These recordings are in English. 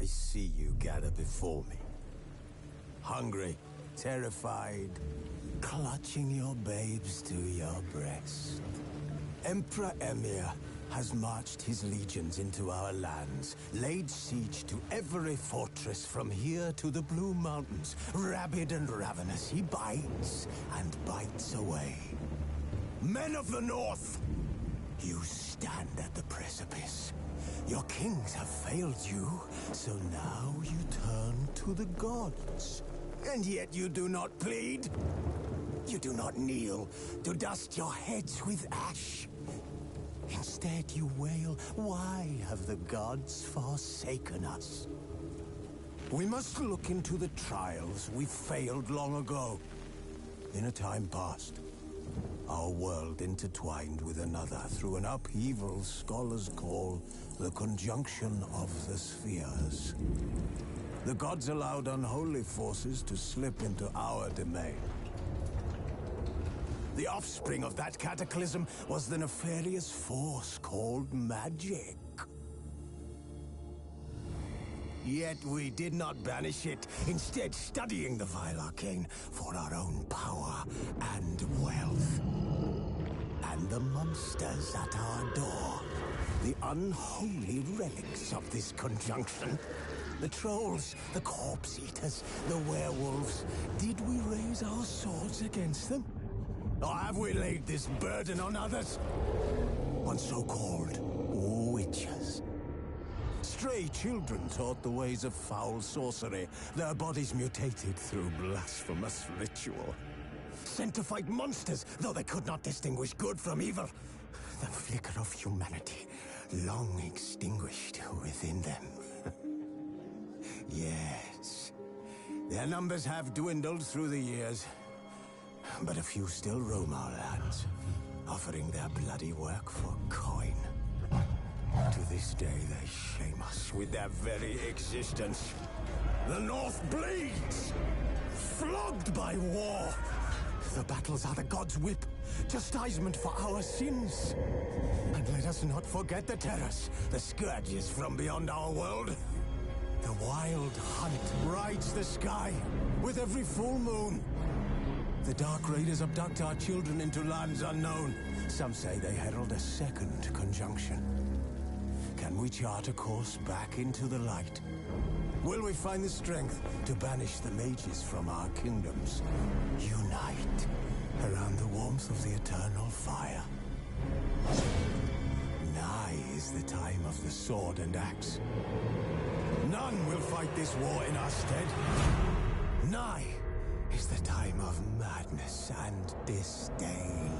see you gather before me. Hungry, terrified, clutching your babes to your breast. Emperor Emir has marched his legions into our lands, laid siege to every fortress from here to the Blue Mountains. Rabid and ravenous, he bites and bites away. Men of the North, you stand at the precipice. Your kings have failed you, so now you turn to the gods. And yet you do not plead. You do not kneel to dust your heads with ash. Instead you wail, why have the gods forsaken us? We must look into the trials we failed long ago. In a time past, our world intertwined with another through an upheaval scholars call the conjunction of the spheres. The gods allowed unholy forces to slip into our domain. The offspring of that cataclysm was the nefarious force called magic. Yet we did not banish it, instead studying the vile arcane for our own power and wealth. And the monsters at our door, the unholy relics of this conjunction. The trolls, the corpse eaters, the werewolves. Did we raise our swords against them? Or have we laid this burden on others? On so-called witches. Stray children taught the ways of foul sorcery, their bodies mutated through blasphemous ritual. Sent to fight monsters, though they could not distinguish good from evil. The flicker of humanity, long extinguished within them. Yes, their numbers have dwindled through the years. But a few still roam our lands, offering their bloody work for coin. To this day, they shame us with their very existence. The North bleeds, flogged by war. The battles are the gods' whip, chastisement for our sins. And let us not forget the terrors, the scourges from beyond our world. The wild hunt rides the sky with every full moon. The Dark Raiders abduct our children into lands unknown. Some say they herald a second conjunction. Can we chart a course back into the light? Will we find the strength to banish the mages from our kingdoms? Unite around the warmth of the eternal fire. Nigh is the time of the sword and axe. None will fight this war in our stead. Nigh is the time of madness and disdain.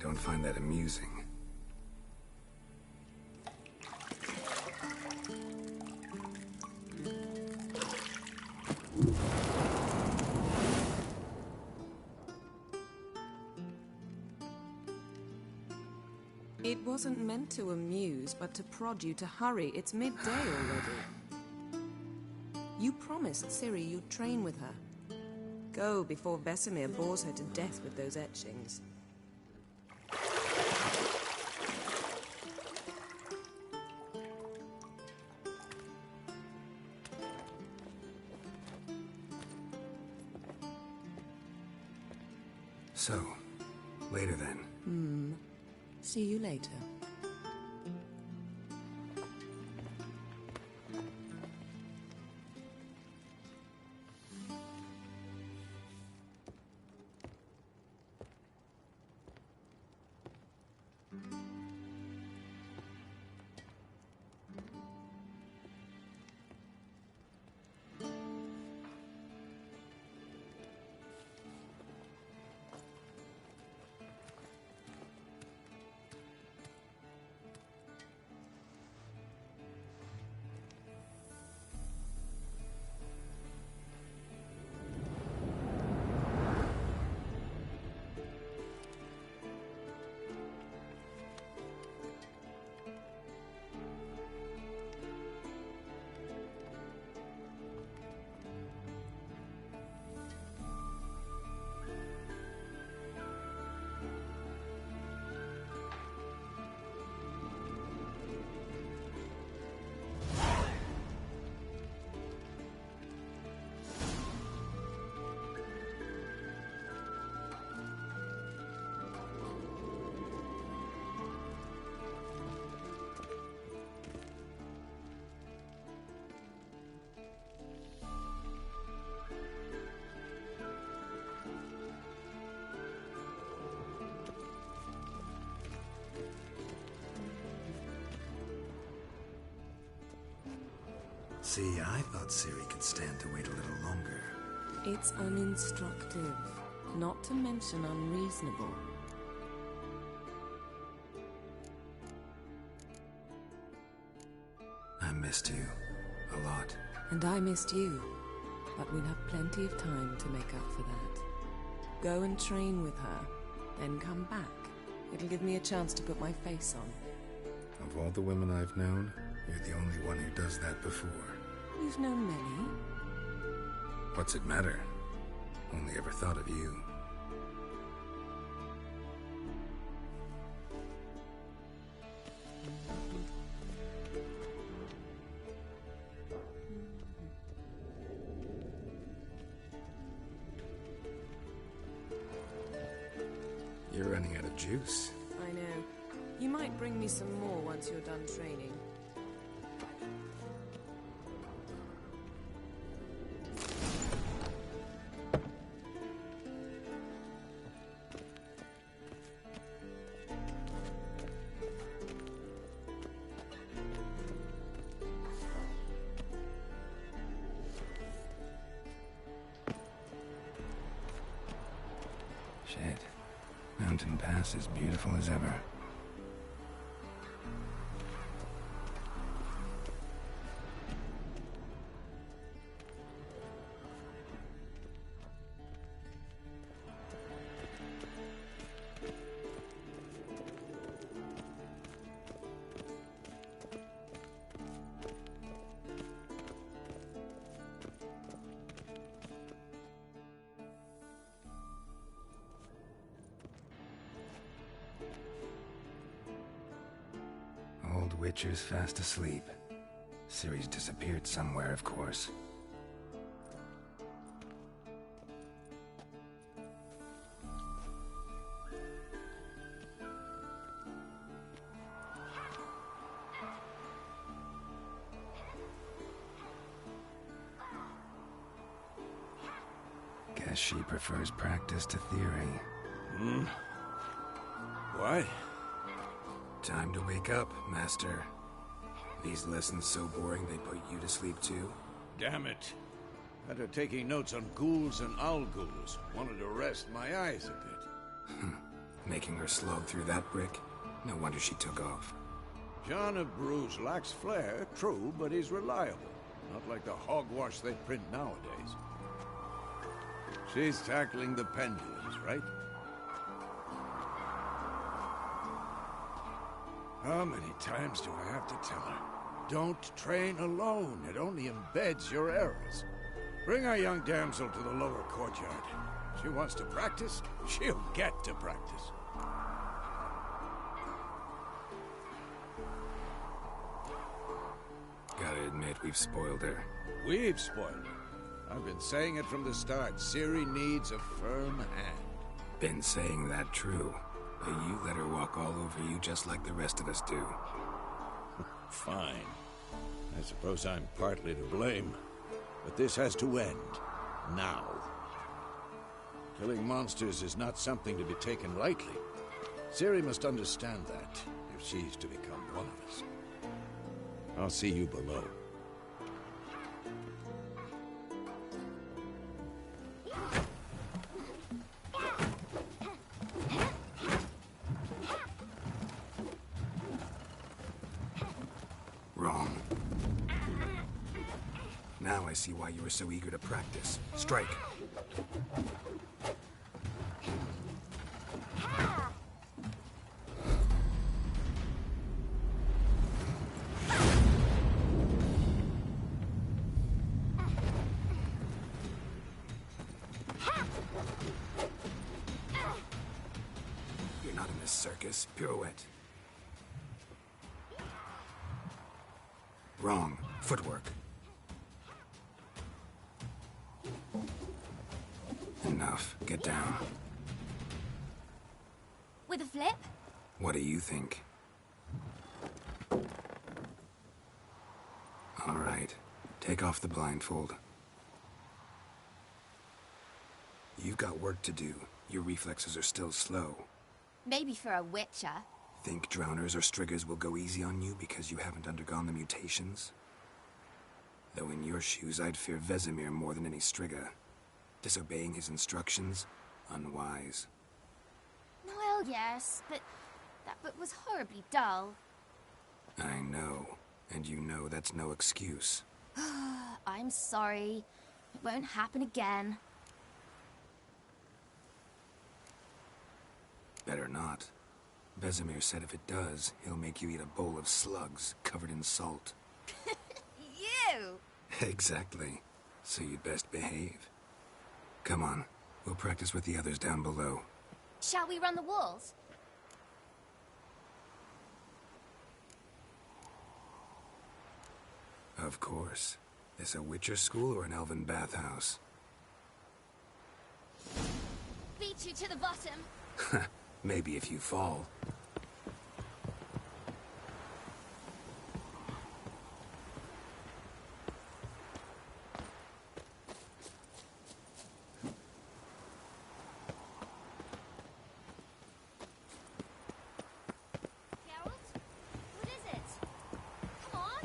don't find that amusing. It wasn't meant to amuse, but to prod you to hurry. It's midday already. You promised Ciri you'd train with her. Go before Vesemir bores her to death with those etchings. So, later then. See you later. See, I thought Ciri could stand to wait a little longer. It's uninstructive, not to mention unreasonable. I missed you. A lot. And I missed you. But we'll have plenty of time to make up for that. Go and train with her, then come back. It'll give me a chance to put my face on. Of all the women I've known, you're the only one who does that before. You've known many. What's it matter? Only ever thought of you. You're running out of juice. I know. You might bring me some more once you're done training. Shit. Mountain Pass is beautiful as ever. Old Witcher's fast asleep. Ciri's disappeared somewhere, of course. Guess she prefers practice to theory. What? Time to wake up, Master. These lessons so boring they put you to sleep too? Damn it. After taking notes on ghouls and owl ghouls, wanted to rest my eyes a bit. Making her slog through that brick? No wonder she took off. John of Bruges lacks flair, true, but he's reliable. Not like the hogwash they print nowadays. She's tackling the pendulums, right? How many times do I have to tell her? Don't train alone. It only embeds your errors. Bring our young damsel to the lower courtyard. She wants to practice, she'll get to practice. Gotta admit, we've spoiled her. We've spoiled her. I've been saying it from the start. Ciri needs a firm hand. Been saying that true. But you let her walk all over you just like the rest of us do. Fine. I suppose I'm partly to blame. But this has to end. Now. Killing monsters is not something to be taken lightly. Ciri must understand that, if she's to become one of us. I'll see you below. Wrong. Now I see why you were so eager to practice. Strike. You're not in this circus. Pirouette. Wrong. Footwork. Enough. Get down. With a flip? What do you think? All right. Take off the blindfold. You've got work to do. Your reflexes are still slow. Maybe for a witcher. Think drowners or striggers will go easy on you because you haven't undergone the mutations? Though in your shoes, I'd fear Vesemir more than any strigger. Disobeying his instructions? Unwise. Well, yes, but that book was horribly dull. I know. And you know that's no excuse. I'm sorry. It won't happen again. Better not. Vesemir said if it does, he'll make you eat a bowl of slugs covered in salt. You! Exactly. So you'd best behave. Come on. We'll practice with the others down below. Shall we run the walls? Of course. This a Witcher school or an elven bathhouse? Beat you to the bottom. Maybe if you fall. Geralt? What is it? Come on!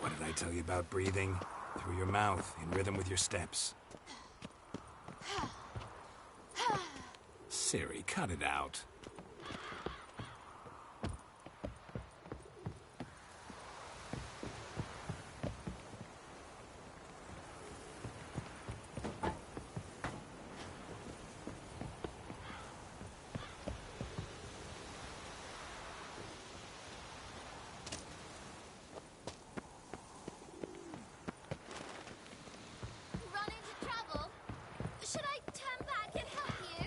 What did I tell you about breathing? Through your mouth, in rhythm with your steps. Ciri, cut it out. Run into trouble? Should I turn back and help you?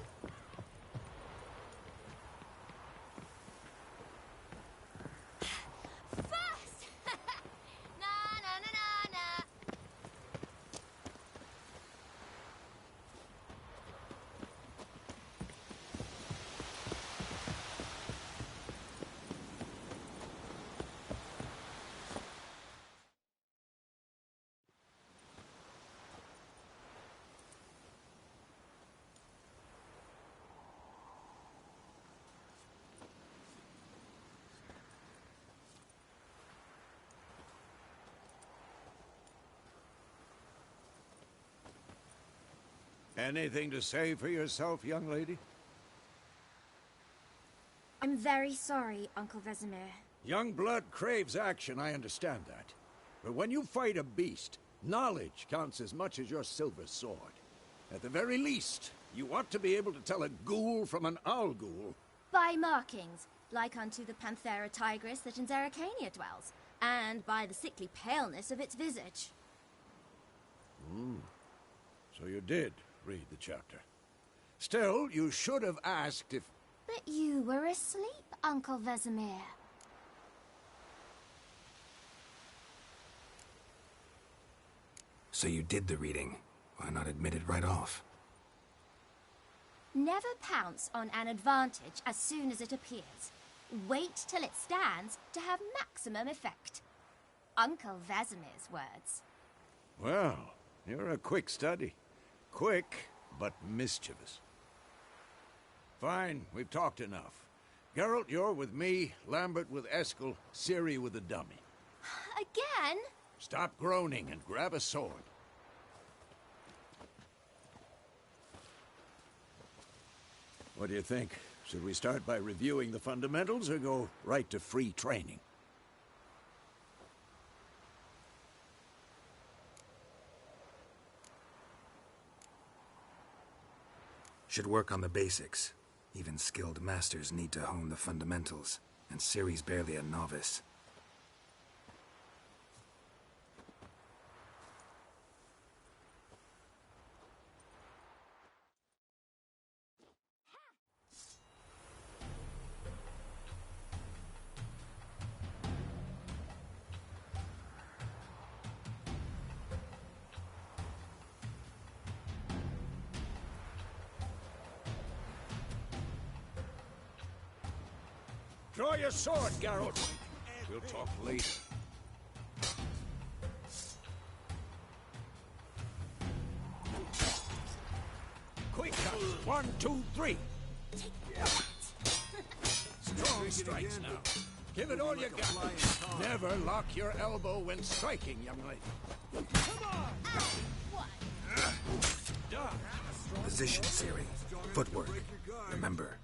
Anything to say for yourself, young lady? I'm very sorry, Uncle Vesemir. Young blood craves action, I understand that. But when you fight a beast, knowledge counts as much as your silver sword. At the very least, you ought to be able to tell a ghoul from an owl ghoul. By markings, like unto the Panthera tigris that in Zerrikania dwells, and by the sickly paleness of its visage. So you did read the chapter. Still, you should have asked if... But you were asleep, Uncle Vesemir. So you did the reading. Why not admit it right off? Never pounce on an advantage as soon as it appears. Wait till it stands to have maximum effect. Uncle Vesemir's words. Well, you're a quick study. Quick, but mischievous. Fine, we've talked enough. Geralt, you're with me, Lambert with Eskel, Ciri with the dummy. Again? Stop groaning and grab a sword. What do you think? Should we start by reviewing the fundamentals or go right to free training? Should work on the basics. Even skilled masters need to hone the fundamentals, and Ciri's barely a novice. Draw your sword, Geralt. We'll talk later. Quick cut. 1, 2, 3. Strong strikes now. Give it all you got. Never lock your elbow when striking, young lady. Come on! Done. Position, Ciri. Footwork. Remember.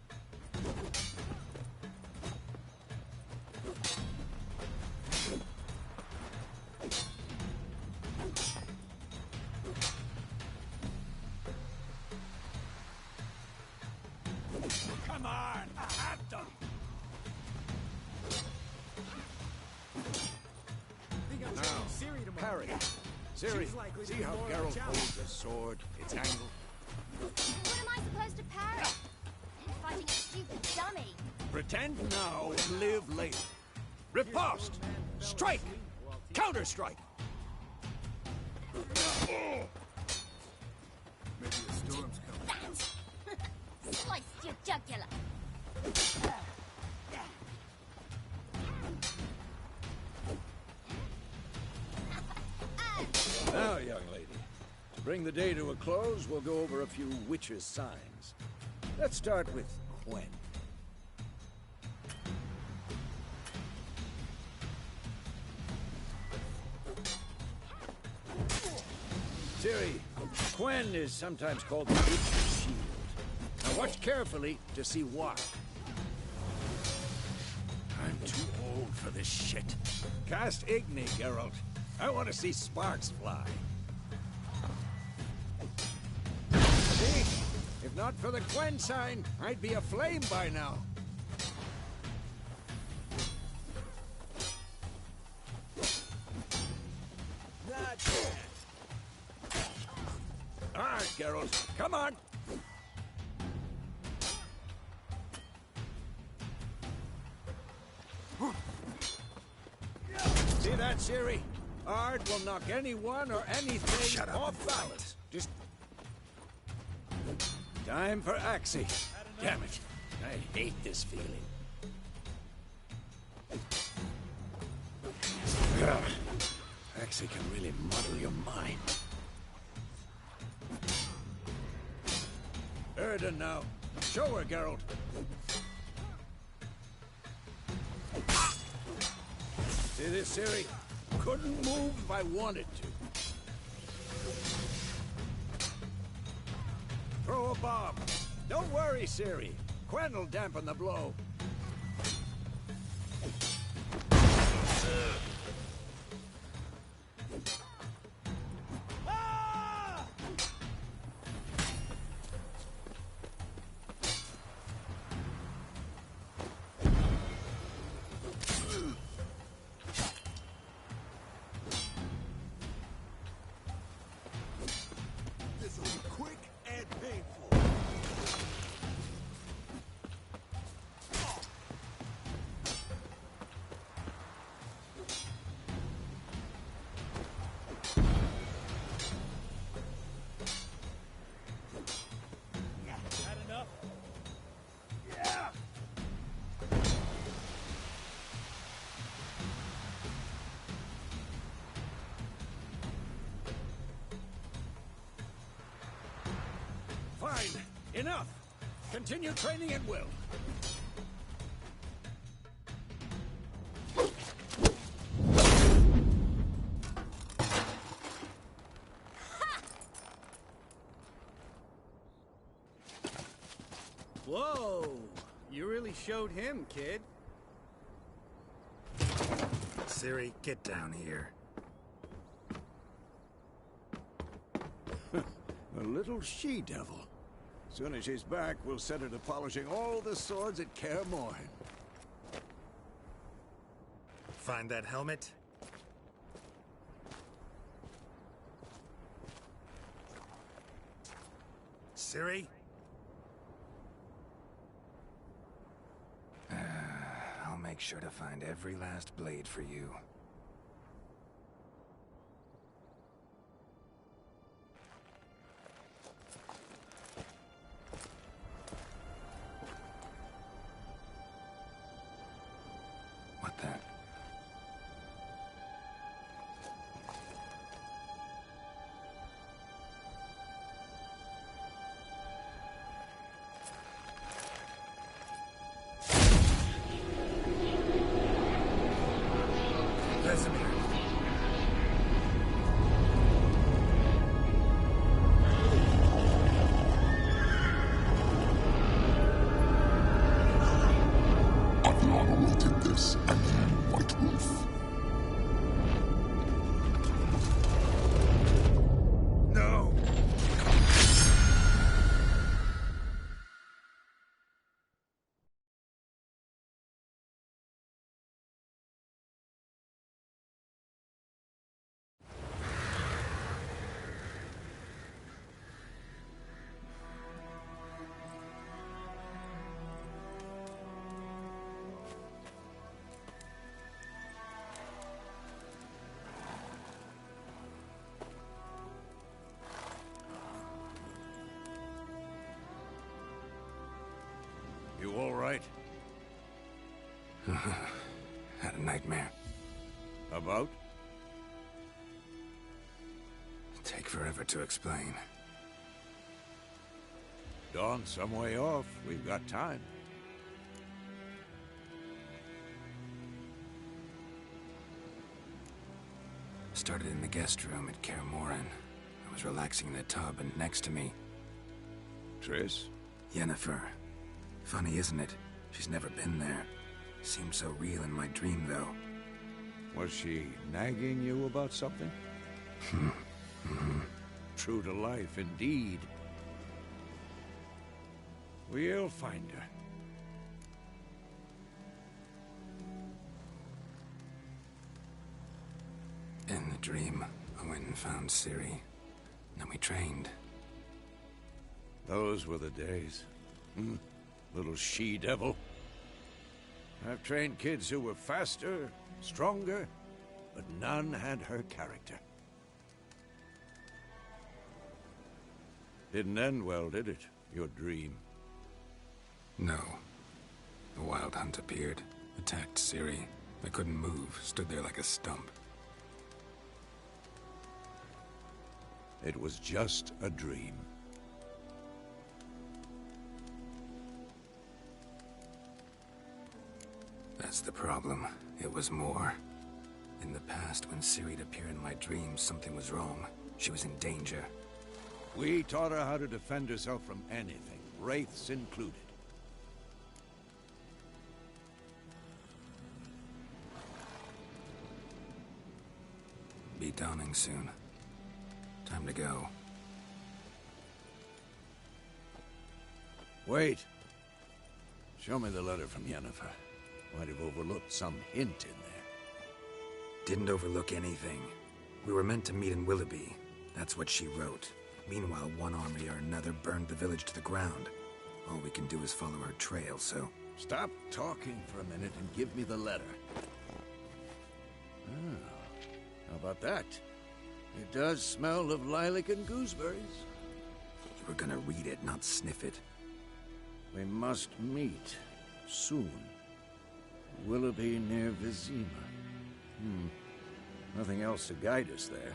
Come on! At them! Now, parry. Ciri, see how Geralt holds the sword, its angle? What am I supposed to parry? Fighting a stupid dummy. Pretend now and live later. Riposte! Strike! Counter-strike! Maybe a storm's coming. Slice your jugular. Now, young lady, to bring the day to a close, we'll go over a few witches' signs. Let's start with Quen. Ciri, Quen is sometimes called the Witch's Shield. Now watch carefully to see why. I'm too old for this shit. Cast Igni, Geralt. I want to see sparks fly. See? If not for the Quen sign, I'd be aflame by now. All right, Geralt. Come on. See that, Ciri? Ard will knock anyone or anything Shut up off and balance. Just... Time for Axie. Damn it. I hate this feeling. Ugh. Axie can really muddle your mind. Erden now. Show her, Geralt. See this, Ciri? Couldn't move if I wanted to. throw a bomb. Don't worry, Ciri. Quen will dampen the blow. Fine. Enough. Continue training at will. Whoa! You really showed him, kid. Ciri, get down here. A little she-devil. Soon as she's back, we'll set her to polishing all the swords at Kaer Morhen. Find that helmet? Ciri? I'll make sure to find every last blade for you. What the? Vesemir. Adriana will take this, and then White Wolf. No! You all right? Had a nightmare. About? Take forever to explain. Dawn's some way off. We've got time. Started in the guest room at Kaer Morhen. I was relaxing in the tub, and next to me, Triss? Yennefer. Funny, isn't it? She's never been there. Seemed so real in my dream, though. Was she nagging you about something? True to life, indeed. We'll find her. In the dream, I went and found Ciri. Then we trained. Those were the days. Little she-devil. I've trained kids who were faster, stronger, but none had her character. Didn't end well, did it? Your dream? No. The Wild Hunt appeared, attacked Ciri. I couldn't move, stood there like a stump. It was just a dream. That's the problem. It was more. In the past, when Ciri'd appear in my dreams, something was wrong. She was in danger. We taught her how to defend herself from anything, wraiths included. Be dawning soon. Time to go. Wait. Show me the letter from Yennefer. Might have overlooked some hint in there. Didn't overlook anything. We were meant to meet in Willoughby. That's what she wrote. Meanwhile, one army or another burned the village to the ground. All we can do is follow her trail, so... Stop talking for a minute and give me the letter. Ah, how about that? It does smell of lilac and gooseberries. You were gonna read it, not sniff it. We must meet. Soon. Willoughby near Vizima. Nothing else to guide us there.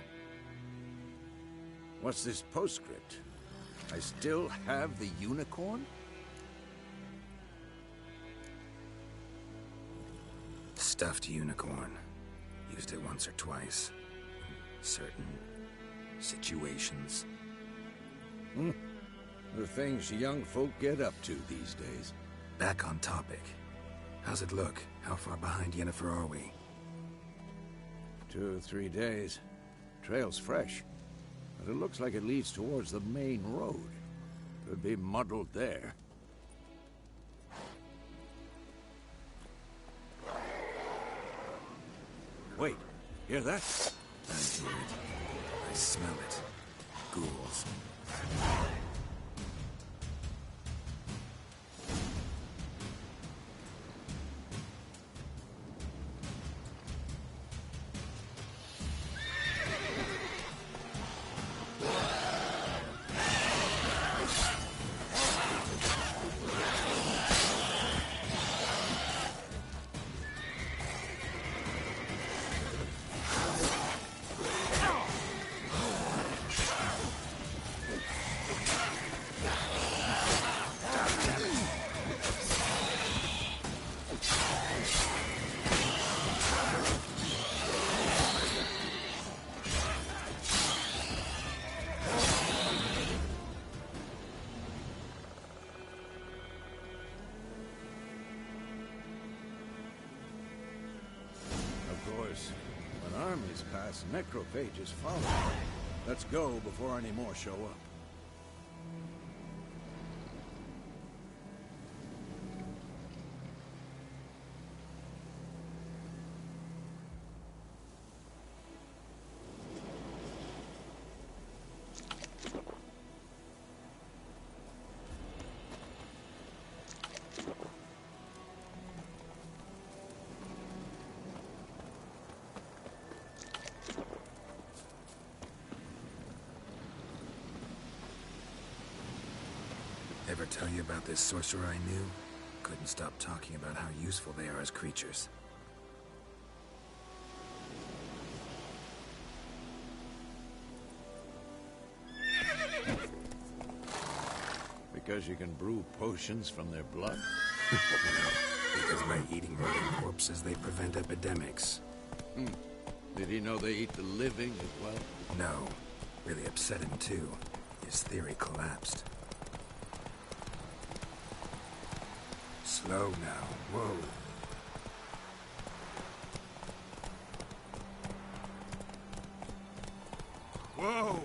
What's this postscript? I still have the unicorn? Stuffed unicorn. Used it once or twice. In certain situations. The things young folk get up to these days. Back on topic. How's it look? How far behind Yennefer are we? 2 or 3 days. Trail's fresh, but it looks like it leads towards the main road. Could be muddled there. Wait, hear that? I hear it. I smell it. Ghouls. When armies pass, necrophages follow. Let's go before any more show up. Ever tell you about this sorcerer I knew? Couldn't stop talking about how useful they are as creatures. Because you can brew potions from their blood? Because by eating rotting corpses, they prevent epidemics. Did he know they eat the living as well? No. Really upset him, too. His theory collapsed. Slow now. Whoa. Whoa!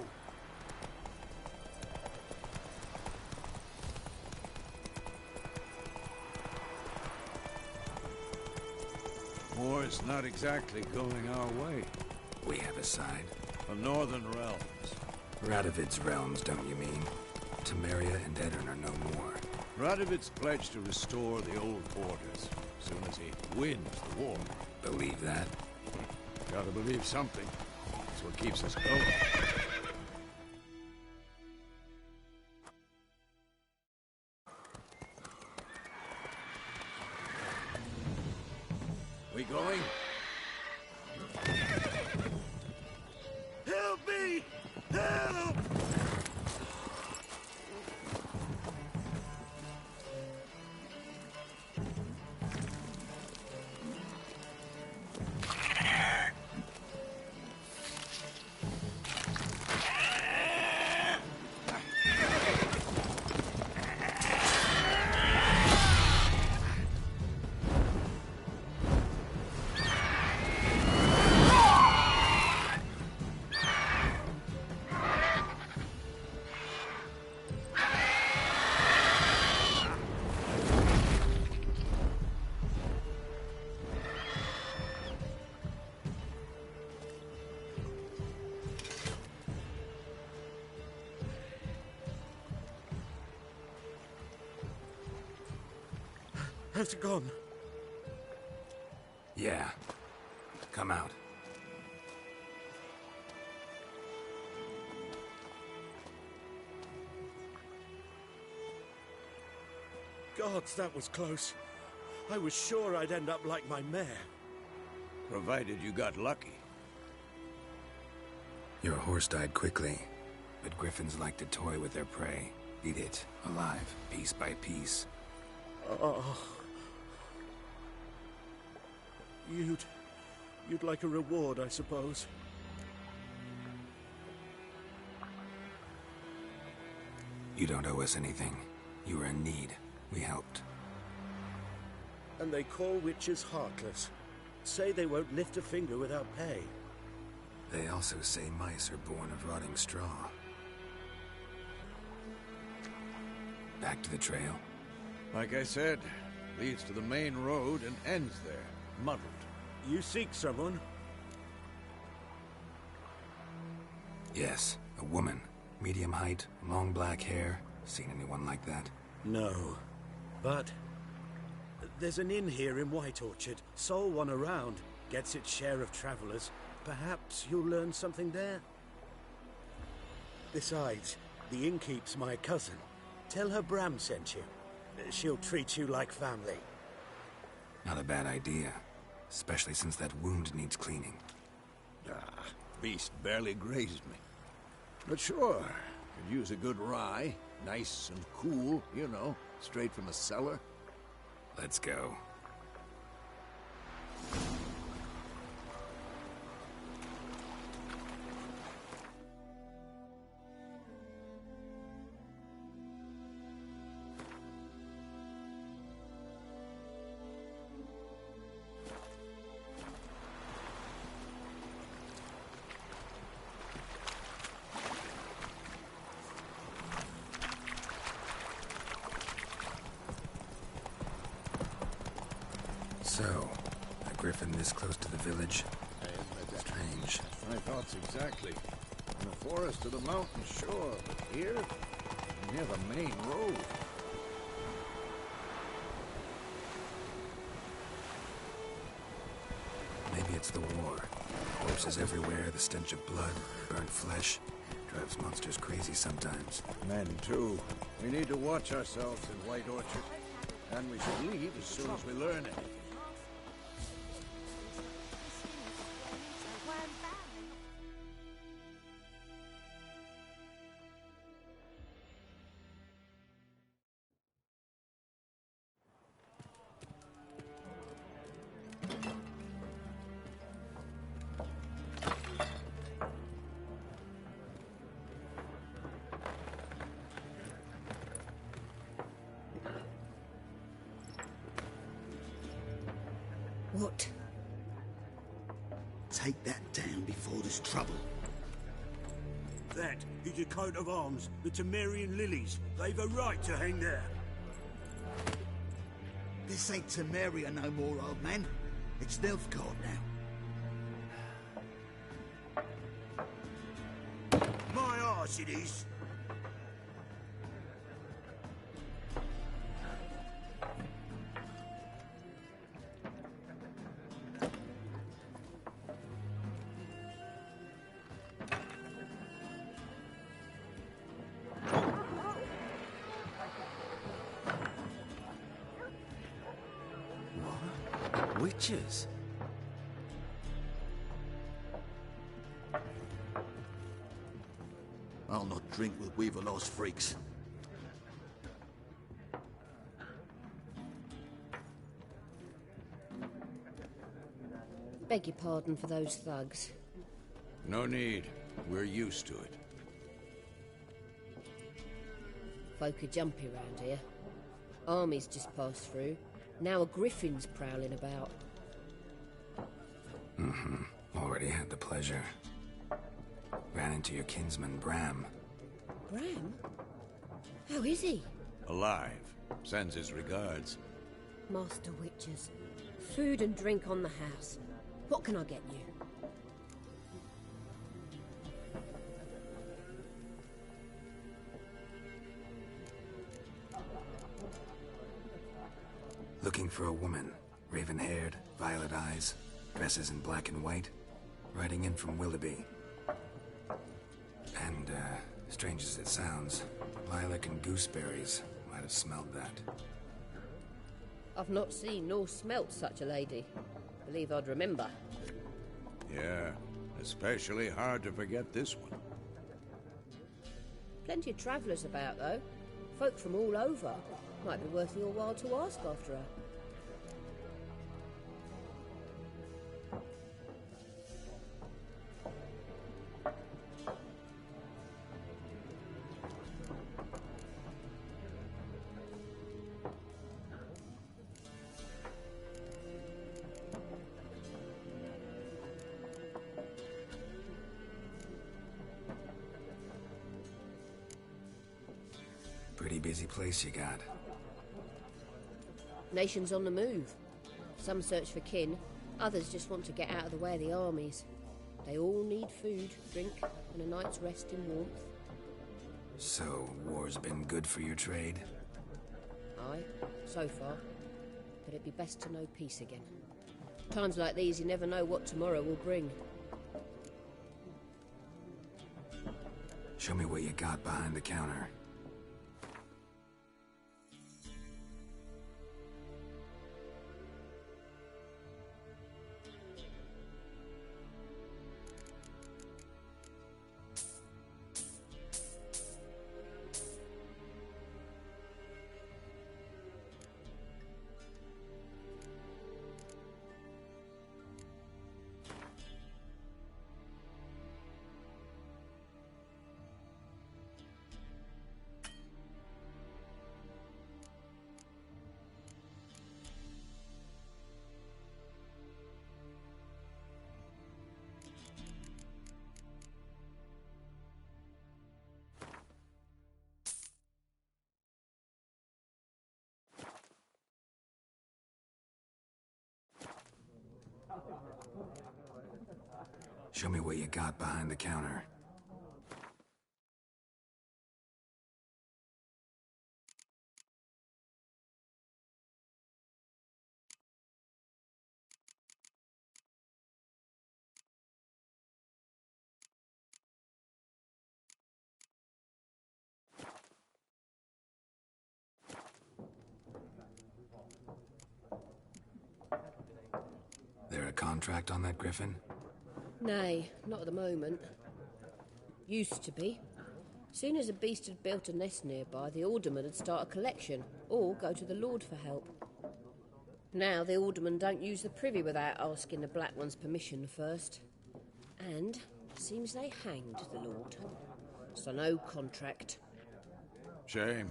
War's not exactly going our way. We have a side. The Northern Realms. Radovid's realms, don't you mean? Temeria and Edirn are no more. Radovid's pledged to restore the old borders as soon as he wins the war. Believe that? Gotta believe something. That's what keeps us going. We going? Help me! Help! Has it gone? Yeah. Come out. Gods, that was close. I was sure I'd end up like my mare. Provided you got lucky. Your horse died quickly, but griffins like to toy with their prey. Eat it, alive, piece by piece. Oh. You'd like a reward, I suppose. You don't owe us anything. You were in need. We helped. And they call witches heartless. Say they won't lift a finger without pay. They also say mice are born of rotting straw. Back to the trail. Like I said, leads to the main road and ends there, muddled. You seek someone? Yes, a woman. Medium height, long black hair. Seen anyone like that? No. But there's an inn here in White Orchard. Sole one around. Gets its share of travelers. Perhaps you'll learn something there? Besides, the innkeep's my cousin. Tell her Bram sent you. She'll treat you like family. Not a bad idea. Especially since that wound needs cleaning. Ah, beast barely grazed me. But sure, could use a good rye. Nice and cool, you know, straight from a cellar. Let's go. So, a griffin this close to the village? Strange. My thoughts exactly. In the forest or the mountain, sure, but here, near the main road. Maybe it's the war. Corpses everywhere, the stench of blood, burnt flesh. Drives monsters crazy sometimes. Men, too. We need to watch ourselves in White Orchard. And we should leave as soon as we learn anything. What? Take that down before there's trouble. That is a coat of arms, the Temerian lilies. They've a right to hang there. This ain't Temeria no more, old man. It's Nilfgaard now. My arse it is. Witches? I'll not drink with Weaver-lost freaks. Beg your pardon for those thugs. No need. We're used to it. Folk are jumpy round here. Armies just passed through. Now a griffin's prowling about. Mm-hmm. Already had the pleasure. Ran into your kinsman, Bram. Bram? How is he? Alive. Sends his regards. Master Witches. Food and drink on the house. What can I get you? Looking for a woman. Raven-haired, violet eyes, dresses in black and white. Riding in from Willoughby. And, strange as it sounds, lilac and gooseberries might have smelled that. I've not seen nor smelt such a lady. Believe I'd remember. Yeah, especially hard to forget this one. Plenty of travellers about, though. Folk from all over. Might be worth your while to ask after her. Pretty busy place you got. Nations on the move. Some search for kin, others just want to get out of the way of the armies. They all need food, drink, and a night's rest in warmth. So, war's been good for your trade? Aye, so far. But it'd be best to know peace again. Times like these, you never know what tomorrow will bring. Show me what you got behind the counter. Show me what you got behind the counter. There a contract on that griffin? Nay, not at the moment. Used to be. Soon as a beast had built a nest nearby, the alderman would start a collection, or go to the Lord for help. Now the aldermen don't use the privy without asking the Black One's permission first. And seems they hanged the Lord. So no contract. Shame.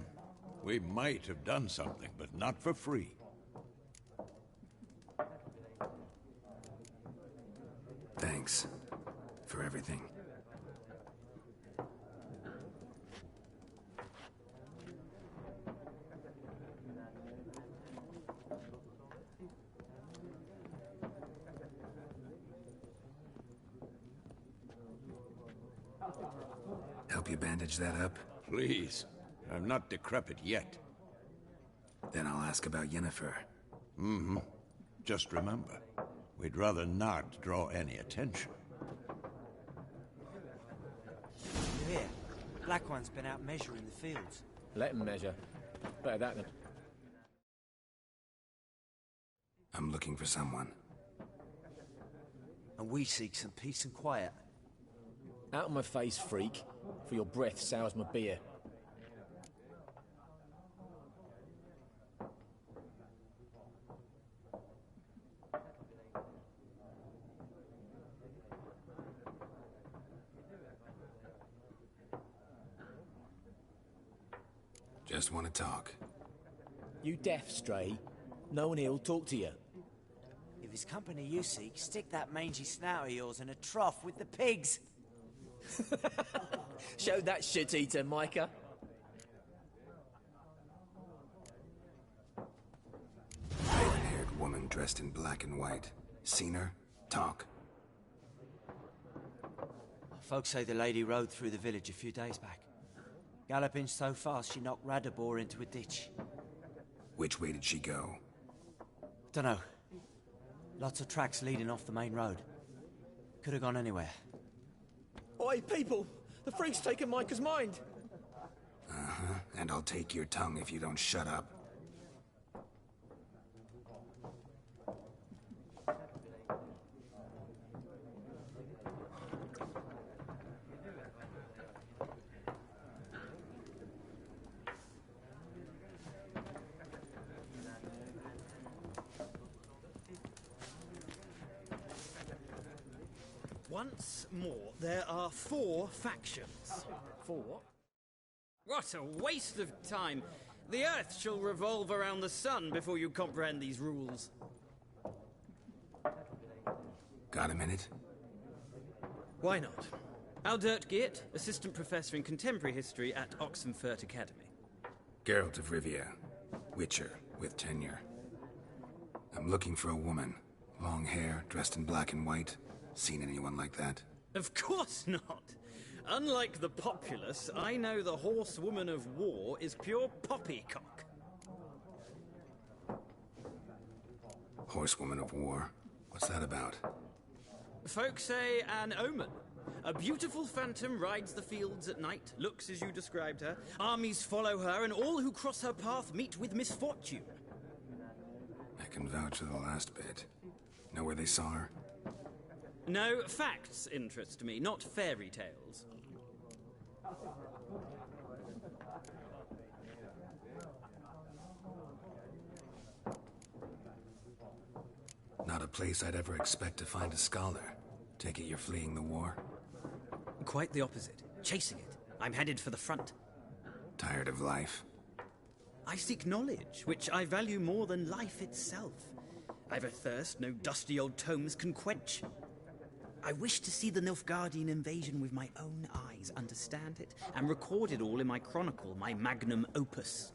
We might have done something, but not for free. Thanks for everything. Help you bandage that up? Please. I'm not decrepit yet. Then I'll ask about Yennefer. Mm-hmm. Just remember, we'd rather not draw any attention. You hear? Black One's been out measuring the fields. Let him measure. Better that than... I'm looking for someone. And we seek some peace and quiet. Out of my face, freak. For your breath sours my beer. Just want to talk. You deaf, Stray? No one here'll talk to you. If it's company you seek, stick that mangy snout of yours in a trough with the pigs. Show that shit-eater, Micah. Raven-haired woman dressed in black and white. Seen her? Talk. Folks say the lady rode through the village a few days back. Galloping so fast she knocked Radabor into a ditch. Which way did she go? Dunno. Lots of tracks leading off the main road. Could have gone anywhere. Oi, people! The freak's taken Micah's mind! Uh-huh, and I'll take your tongue if you don't shut up. Once more, there are 4 factions. 4 what? What a waste of time. The Earth shall revolve around the sun before you comprehend these rules. Got a minute? Why not? Aldert Geert, Assistant Professor in Contemporary History at Oxenfurt Academy. Geralt of Rivia, Witcher, with tenure. I'm looking for a woman. Long hair, dressed in black and white. Seen anyone like that? Of course not. Unlike the populace, I know the horsewoman of war is pure poppycock. Horsewoman of war? What's that about? Folk say an omen. A beautiful phantom rides the fields at night, looks as you described her. Armies follow her, and all who cross her path meet with misfortune. I can vouch for the last bit. Know where they saw her? No, facts interest me, not fairy tales. Not a place I'd ever expect to find a scholar. Take it you're fleeing the war? Quite the opposite. Chasing it. I'm headed for the front. Tired of life? I seek knowledge, which I value more than life itself. I've a thirst no dusty old tomes can quench. I wish to see the Nilfgaardian invasion with my own eyes, understand it, and record it all in my chronicle, my magnum opus.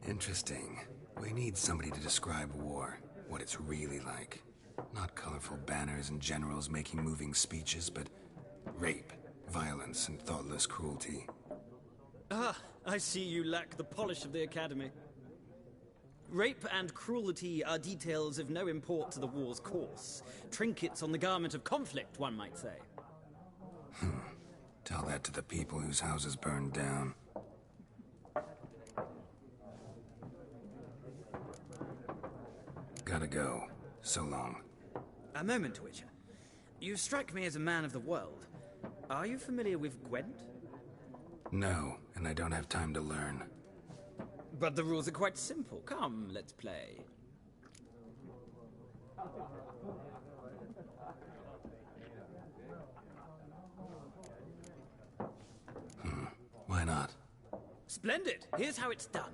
Interesting. We need somebody to describe war, what it's really like. Not colorful banners and generals making moving speeches, but rape, violence, and thoughtless cruelty. Ah, I see you lack the polish of the Academy. Rape and cruelty are details of no import to the war's course. Trinkets on the garment of conflict, one might say. Tell that to the people whose houses burned down. Gotta go. So long. A moment, Witcher. You strike me as a man of the world. Are you familiar with Gwent? No, and I don't have time to learn. But the rules are quite simple. Come, let's play. Why not? Splendid! Here's how it's done.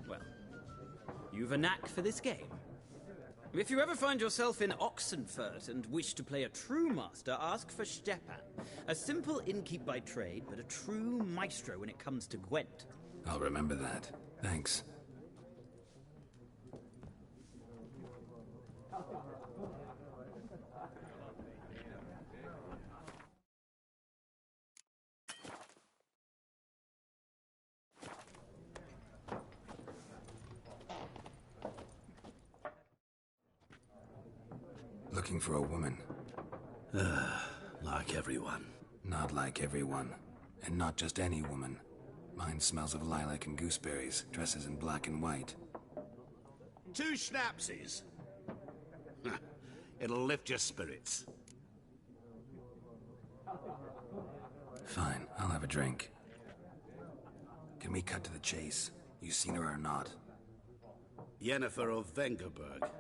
Well, you've a knack for this game. If you ever find yourself in Oxenfurt and wish to play a true master, ask for Stepan. A simple innkeep by trade, but a true maestro when it comes to Gwent. I'll remember that. Thanks. Looking for a woman. Like everyone. Not like everyone. And not just any woman. Mine smells of lilac and gooseberries, dresses in black and white. 2 schnapsies. It'll lift your spirits. Fine, I'll have a drink. Can we cut to the chase? You seen her or not? Yennefer of Vengerberg.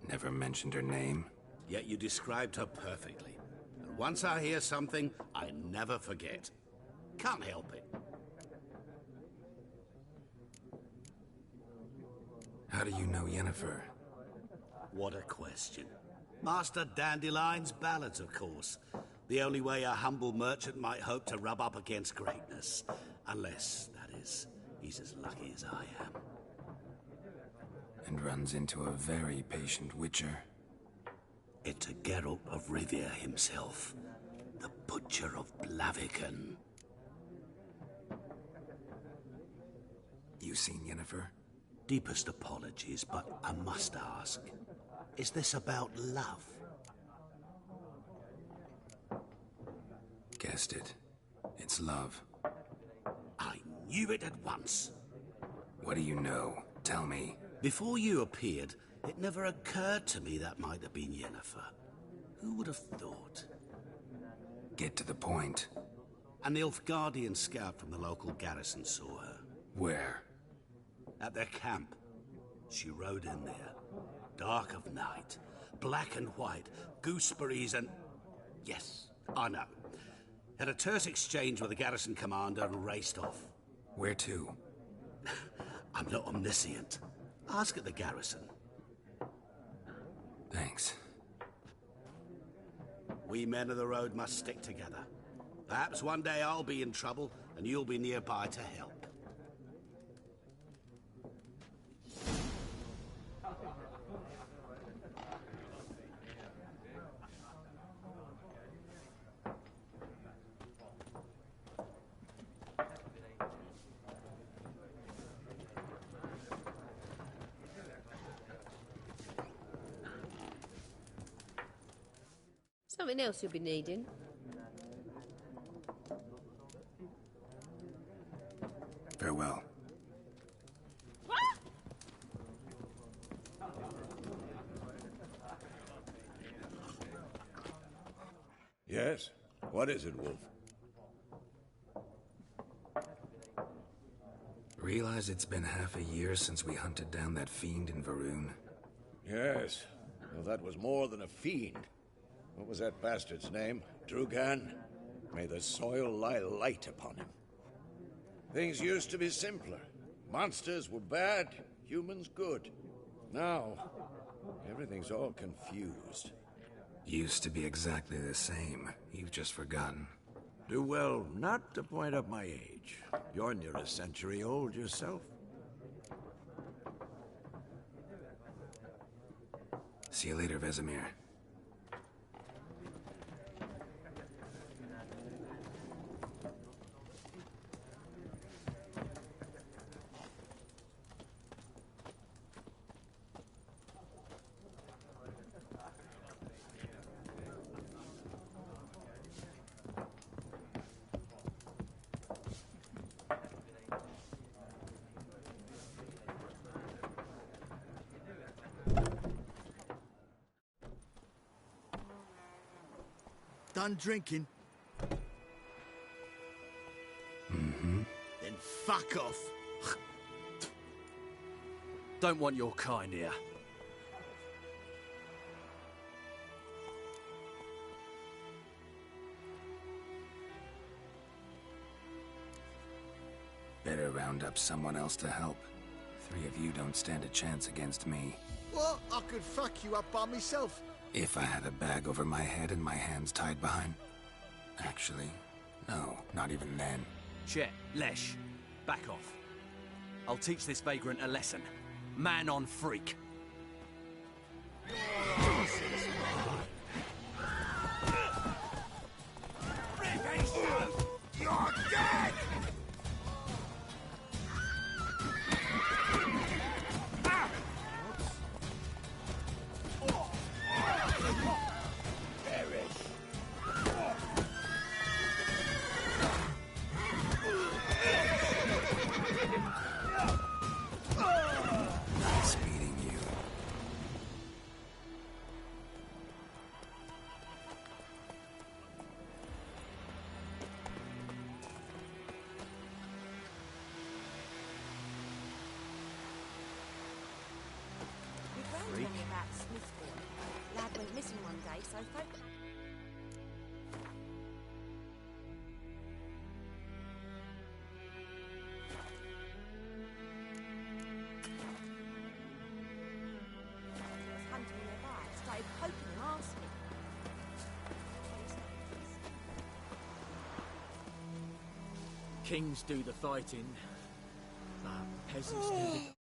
Never mentioned her name. Yet you described her perfectly. And once I hear something, I never forget. Can't help it. How do you know Yennefer? What a question. Master Dandelion's ballads, of course. The only way a humble merchant might hope to rub up against greatness. Unless, that is, he's as lucky as I am. And runs into a very patient witcher. It's a Geralt of Rivia himself. The Butcher of Blaviken. You seen Yennefer? Deepest apologies, but I must ask. Is this about love? Guessed it. It's love. I knew it at once. What do you know? Tell me. Before you appeared, it never occurred to me that might have been Yennefer. Who would have thought? Get to the point. A Nilfgaardian scout from the local garrison saw her. Where? At their camp. She rode in there. Dark of night. Black and white. Gooseberries and... Yes, I know. Had a terse exchange with the garrison commander and raced off. Where to? I'm not omniscient. Ask at the garrison. Thanks. We men of the road must stick together. Perhaps one day I'll be in trouble and you'll be nearby to help. Something else you'll be needing? Farewell. Yes? What is it, Wolf? Realize it's been half a year since we hunted down that fiend in Varun? Yes. Well, that was more than a fiend. What was that bastard's name? Drugan? May the soil lie light upon him. Things used to be simpler. Monsters were bad, humans good. Now, everything's all confused. Used to be exactly the same. You've just forgotten. Do well not to point up my age. You're near a century old yourself. See you later, Vesemir. Done drinking? Mm-hmm. Then fuck off. Don't want your kind here. Better round up someone else to help. 3 of you don't stand a chance against me. What? I could fuck you up by myself. If I had a bag over my head and my hands tied behind... Actually, no, not even then. Chet, Lesh, back off. I'll teach this vagrant a lesson. Man on freak. You're dead! Nice meeting you. We've learned many about Smithbourne. Lad went missing one day, so folk... hunting nearby, started poking him, asking. Kings do the fighting, but peasants do the...